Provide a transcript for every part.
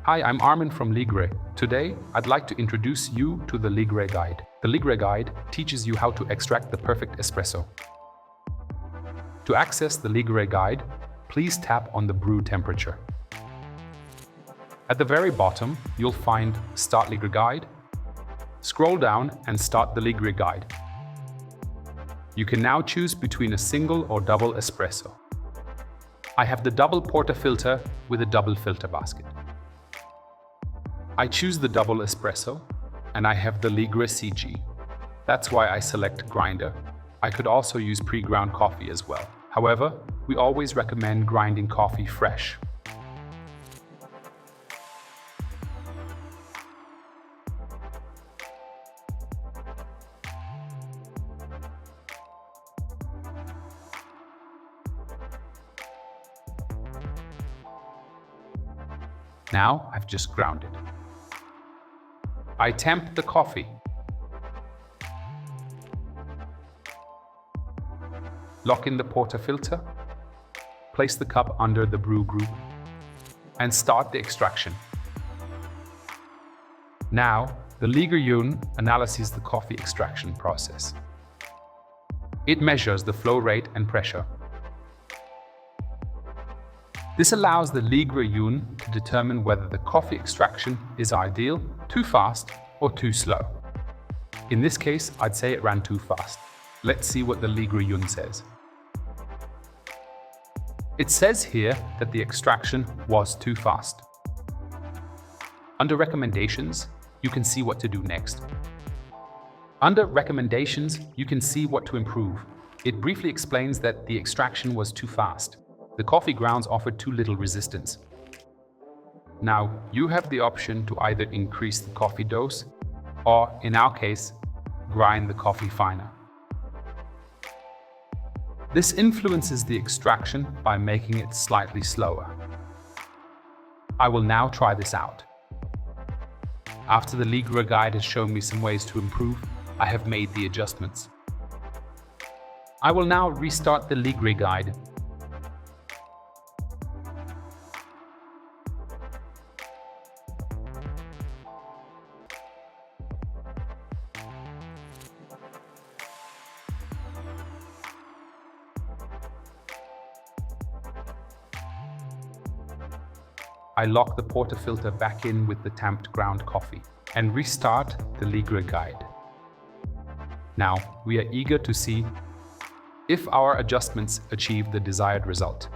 Hi, I'm Armin from LIGRE. Today, I'd like to introduce you to the LIGRE guide. The LIGRE guide teaches you how to extract the perfect espresso. To access the LIGRE guide, please tap on the brew temperature. At the very bottom, you'll find Start LIGRE Guide. Scroll down and start the LIGRE guide. You can now choose between a single or double espresso. I have the double portafilter with a double filter basket. I choose the double espresso, and I have the LIGRE CG. That's why I select grinder. I could also use pre-ground coffee as well. However, we always recommend grinding coffee fresh. Now I've just ground it. I temp the coffee. Lock in the portafilter, place the cup under the brew group, and start the extraction. Now, the LIGRE youn analyzes the coffee extraction process. It measures the flow rate and pressure. This allows the LIGRE youn to determine whether the coffee extraction is ideal, too fast, or too slow. In this case, I'd say it ran too fast. Let's see what the LIGRE youn says. It says here that the extraction was too fast. Under Recommendations, you can see what to do next. Under Recommendations, you can see what to improve. It briefly explains that the extraction was too fast. The coffee grounds offered too little resistance. Now, you have the option to either increase the coffee dose, or in our case, grind the coffee finer. This influences the extraction by making it slightly slower. I will now try this out. After the LIGRE guide has shown me some ways to improve, I have made the adjustments. I will now restart the LIGRE guide. I lock the portafilter back in with the tamped ground coffee and restart the LIGRE guide. Now, we are eager to see if our adjustments achieve the desired result.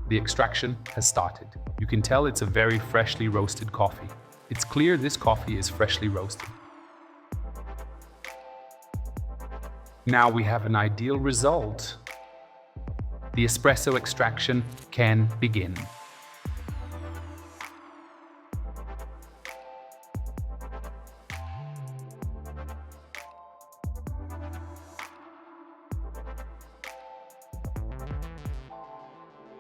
The extraction has started. You can tell it's a very freshly roasted coffee. It's clear this coffee is freshly roasted. Now we have an ideal result. The espresso extraction can begin.